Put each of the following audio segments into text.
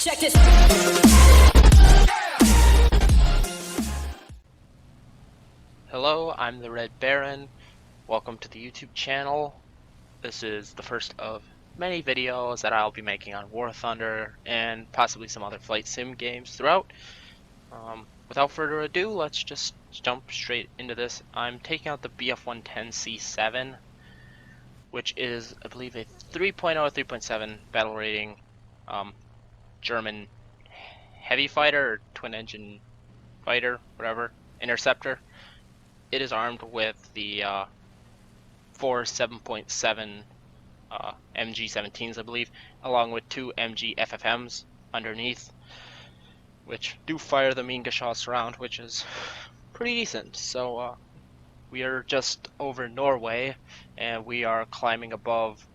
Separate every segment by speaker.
Speaker 1: Check this.
Speaker 2: Hello, I'm the Red Baron. Welcome to the YouTube channel. This is the first of many videos that I'll be making on War Thunder and possibly some other flight sim games throughout. Without further ado, let's just jump straight into this. I'm taking out the Bf110 C7, which is, I believe, a 3.0 or 3.7 battle rating German heavy fighter or twin engine fighter, whatever, interceptor. It is armed with the 4 7.7 MG17s, I believe, along with 2 MG FFMs underneath, which do fire the Mingashaws round, which is pretty decent. So we are just over Norway, and we are climbing above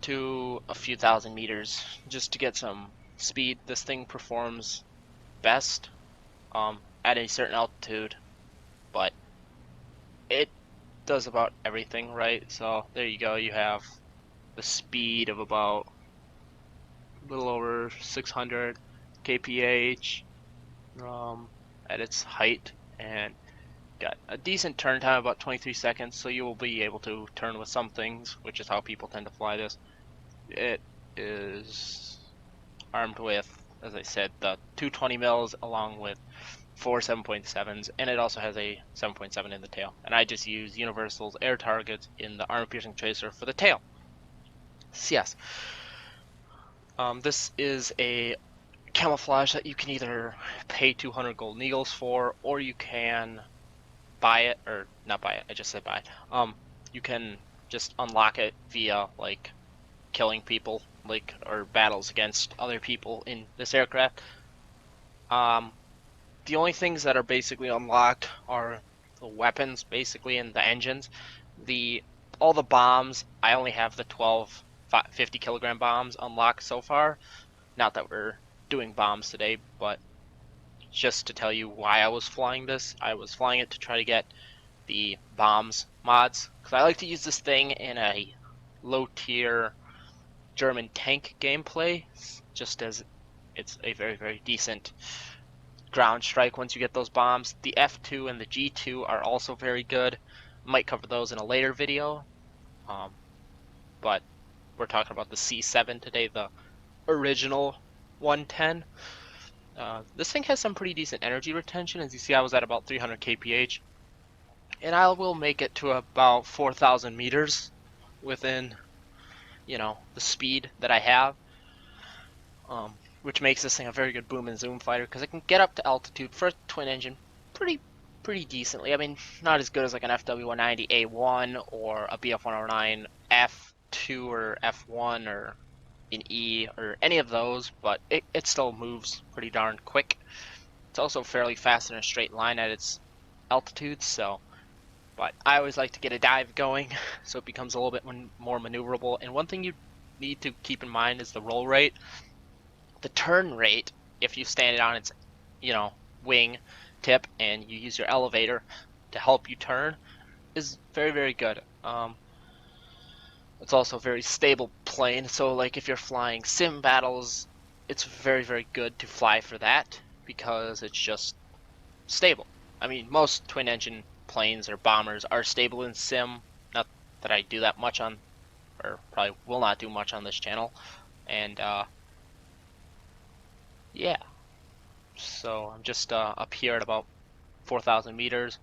Speaker 2: to a few thousand meters just to get some speed. This thing performs best at a certain altitude, but it does about everything right. So there you go, you have the speed of about a little over 600 kph at its height, and got a decent turn time, about 23 seconds, so you will be able to turn with some things, which is how people tend to fly this. It is armed with, as I said, the 220 mils along with 4 7.7s, and it also has a 7.7 in the tail. And I just use Universal's air targets in the armor-piercing tracer for the tail. So yes, this is a camouflage that you can either pay 200 golden eagles for, or you can buy it, or not buy it, I just said buy it. You can just unlock it via like killing people, like, or battles against other people in this aircraft. The only things that are basically unlocked are the weapons, basically, and the engines. All the bombs, I only have the 12 50 kilogram bombs unlocked so far. Not that we're doing bombs today, but just to tell you why I was flying this. I was flying it to try to get the bombs mods, because I like to use this thing in a low tier German tank gameplay, just as it's a very, very decent ground strike once you get those bombs. The F2 and the G2 are also very good. Might cover those in a later video, but we're talking about the C7 today, the original 110. This thing has some pretty decent energy retention. As you see, I was at about 300 kph, and I will make it to about 4,000 meters within, the speed that I have, which makes this thing a very good boom and zoom fighter, because it can get up to altitude for a twin engine pretty decently. I mean, not as good as like an FW190A1 or a Bf109 F2 or F1 or an E or any of those, but it still moves pretty darn quick. It's also fairly fast in a straight line at its altitude, so, but I always like to get a dive going so it becomes a little bit more maneuverable. And one thing you need to keep in mind is the roll rate. The turn rate, if you stand it on its, wing tip and you use your elevator to help you turn, is very, very good. It's also a very stable plane, so like if you're flying sim battles, it's very, very good to fly for that, because it's just stable. I mean, most twin engine planes or bombers are stable in sim. Not that I do that much on, or probably will not do much on this channel. And yeah, so I'm just up here at about 4,000 meters,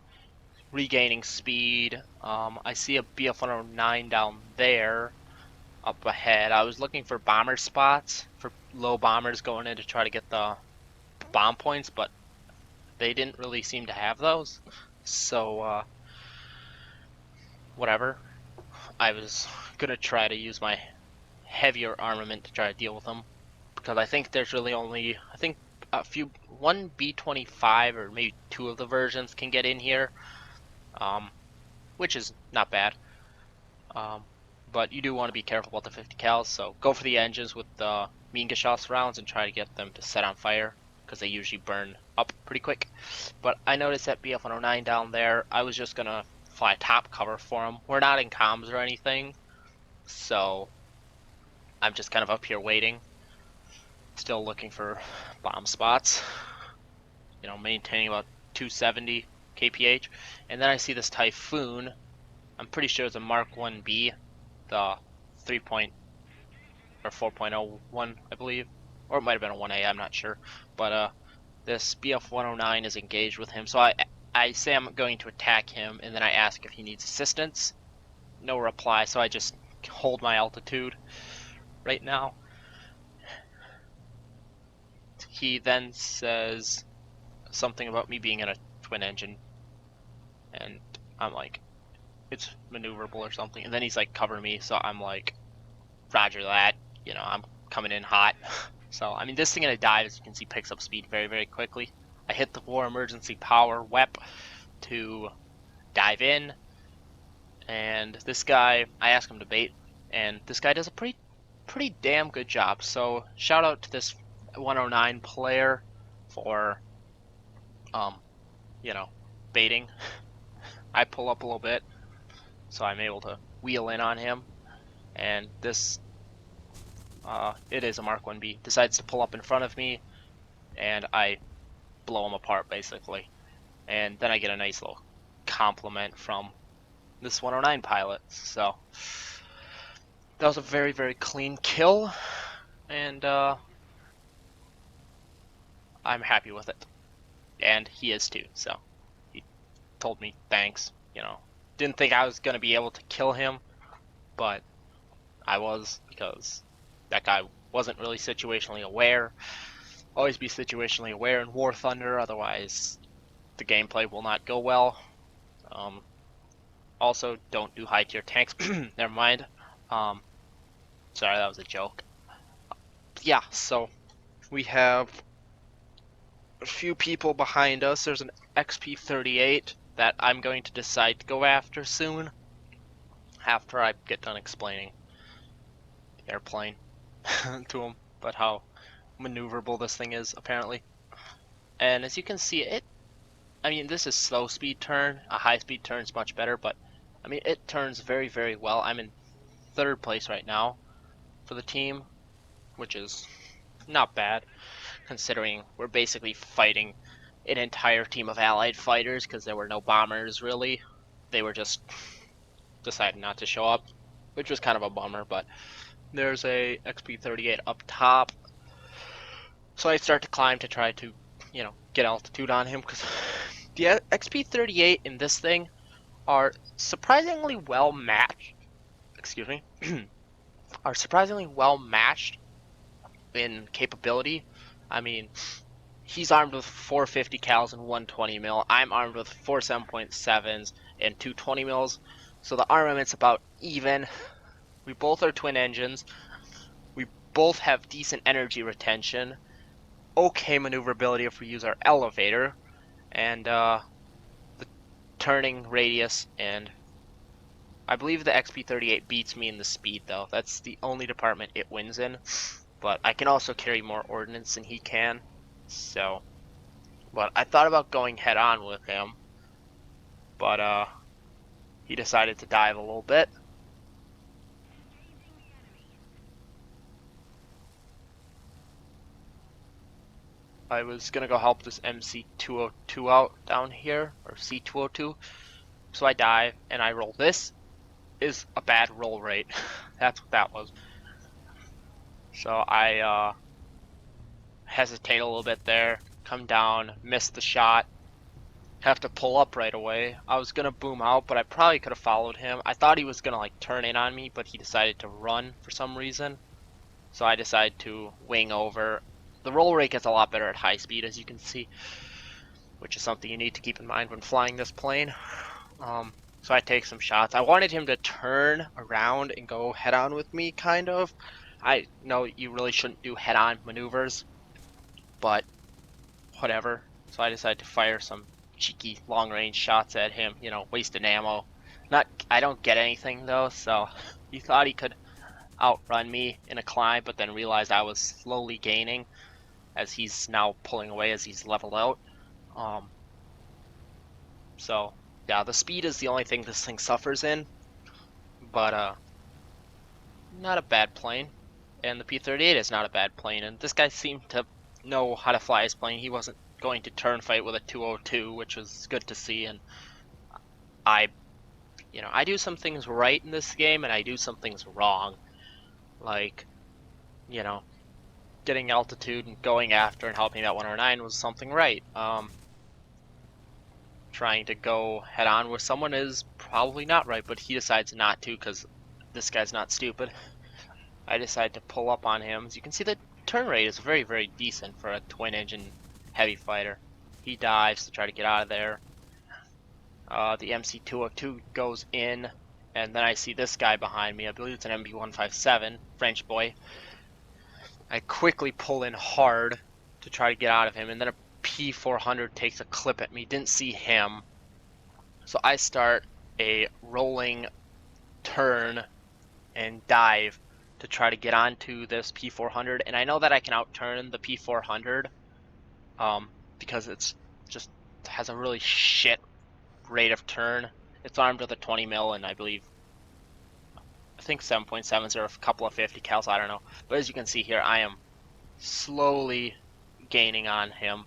Speaker 2: regaining speed. I see a Bf109 down there up ahead. I was looking for bomber spots for low bombers going in to try to get the bomb points, but they didn't really seem to have those. So whatever. I was gonna try to use my heavier armament to try to deal with them, because I think there's really only, one B25 or maybe 2 of the versions can get in here, which is not bad. But you do want to be careful about the 50 cals, so go for the engines with the Mingashaws rounds and try to get them to set on fire, because they usually burn up pretty quick. But I noticed that Bf109 down there, I was just gonna fly top cover for them. We're not in comms or anything, so I'm just kind of up here waiting. Still looking for bomb spots. You know, maintaining about 270 kph. And then I see this Typhoon. I'm pretty sure it's a Mark 1B, the 3. Or 4.01, I believe. Or it might have been a 1A, I'm not sure. But this Bf110 is engaged with him. So I say I'm going to attack him, and then I ask if he needs assistance. No reply, so I just hold my altitude right now. He then says something about me being in a twin engine, and I'm like, it's maneuverable or something. And then he's like, cover me, so I'm like, roger that. You know, I'm coming in hot. So, I mean, this thing in a dive, as you can see, picks up speed very, very quickly. I hit the war emergency power WEP to dive in, and this guy, I ask him to bait, and this guy does a pretty damn good job. So, shout out to this 109 player for, you know, baiting. I pull up a little bit, so I'm able to wheel in on him, and this, it is a Mark 1B, decides to pull up in front of me, and I blow him apart, basically. And then I get a nice little compliment from this 109 pilot. So that was a very, very clean kill, and I'm happy with it. And he is too, so he told me thanks. You know, didn't think I was going to be able to kill him, but I was, because that guy wasn't really situationally aware. Always be situationally aware in War Thunder, otherwise the gameplay will not go well. Also, don't do high tier tanks. Never mind. Sorry, that was a joke. Yeah, so we have a few people behind us. There's an XP38 that I'm going to decide to go after soon, after I get done explaining the airplane to him, but how maneuverable this thing is, apparently. And as you can see, I mean, this is slow speed turn. A high speed turn is much better, but I mean, it turns very, very well. I'm in 3rd place right now for the team, which is not bad, considering we're basically fighting an entire team of allied fighters, because there were no bombers, really. They were just deciding not to show up, which was kind of a bummer, but there's a XP38 up top. So I start to climb to try to, you know, get altitude on him, because the XP38 in this thing are surprisingly well matched. Excuse me. Are surprisingly well matched in capability. I mean, he's armed with 450 cals and 120 mil. I'm armed with 4 7.7s and 220 mils. So the armament's about even. We both are twin engines. We both have decent energy retention. Okay maneuverability if we use our elevator. And the turning radius, and I believe the XP38 beats me in the speed, though. That's the only department it wins in. But I can also carry more ordnance than he can. So, but I thought about going head on with him, but he decided to dive a little bit. I was gonna go help this MC202 out down here, or C202. So I dive and I roll. This is a bad roll rate. That's what that was. So I hesitate a little bit there, come down, miss the shot, have to pull up right away. I was gonna boom out, but I probably could have followed him. I thought he was gonna like turn in on me, but he decided to run for some reason. So I decided to wing over. The roll rate gets a lot better at high speed, as you can see, which is something you need to keep in mind when flying this plane. So I take some shots. I wanted him to turn around and go head on with me, kind of. I know you really shouldn't do head on maneuvers, but whatever. So I decided to fire some cheeky long range shots at him, you know, wasting ammo. I don't get anything though, so he thought he could outrun me in a climb, but then realized I was slowly gaining as he's now pulling away as he's leveled out. So yeah, the speed is the only thing this thing suffers in, but not a bad plane. and the P-38 is not a bad plane, and this guy seemed to know how to fly his plane. He wasn't going to turn fight with a 202, which was good to see, and I do some things right in this game, and I do some things wrong, like, getting altitude and going after and helping that 109 was something right. Trying to go head on with someone is probably not right, but he decides not to because this guy's not stupid. I decide to pull up on him. As you can see, the turn rate is very, very decent for a twin-engine heavy fighter. He dives to try to get out of there. The MC-202 goes in, and then I see this guy behind me. I believe it's an MB-157, French boy. I quickly pull in hard to try to get out of him, and then a P-400 takes a clip at me. Didn't see him. So I start a rolling turn and dive to try to get onto this P-400, and I know that I can outturn the P-400 because it's just has a really shit rate of turn. It's armed with a 20 mil and I think 7.7s or a couple of 50 cals, I don't know. But as you can see here, I am slowly gaining on him.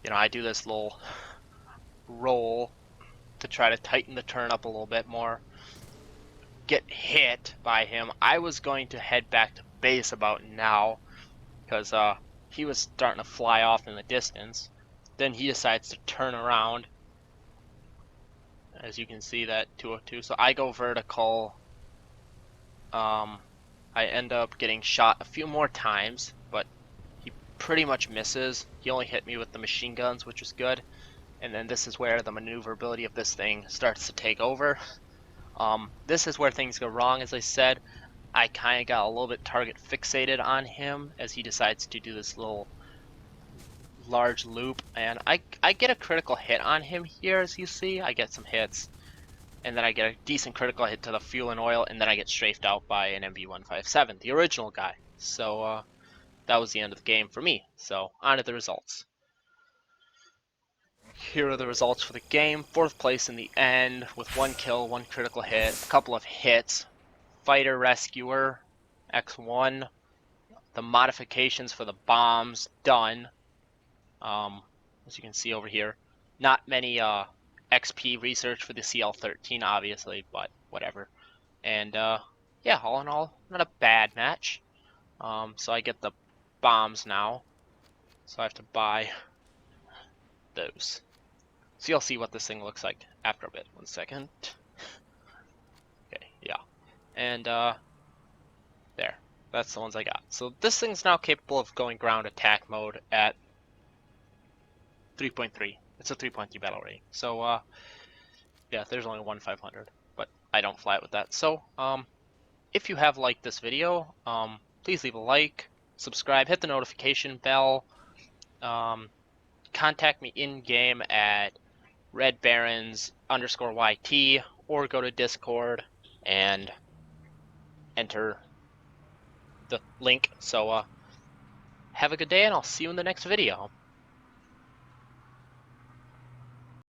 Speaker 2: I do this little roll to try to tighten the turn up a little bit more. Get hit by him. I was going to head back to base about now because he was starting to fly off in the distance. Then he decides to turn around. As you can see, that 202. So I go vertical. I end up getting shot a few more times, but he pretty much misses. He only hit me with the machine guns, which was good. And then this is where the maneuverability of this thing starts to take over. This is where things go wrong, as I said. I kind of got a little bit target fixated on him as he decides to do this little large loop, and I get a critical hit on him here. As you see, I get some hits, and then I get a decent critical hit to the fuel and oil, and then I get strafed out by an MB-157, the original guy. So that was the end of the game for me. So on to the results. Here are the results for the game. 4th place in the end with 1 kill, 1 critical hit, a couple of hits. Fighter Rescuer X1. The modifications for the bombs done. As you can see over here, not many XP research for the CL-13, obviously, but whatever. And yeah, all in all, not a bad match. So I get the bombs now, so I have to buy those. So you'll see what this thing looks like after a bit. 1 second. Okay, yeah. And there. That's the ones I got. So this thing's now capable of going ground attack mode at 3.3. It's a 3.3 battle rating. So yeah, there's only one 500, but I don't fly it with that. So if you have liked this video, please leave a like, subscribe, hit the notification bell, contact me in game at redbarons_YT, or go to Discord and enter the link. So have a good day, and I'll see you in the next video.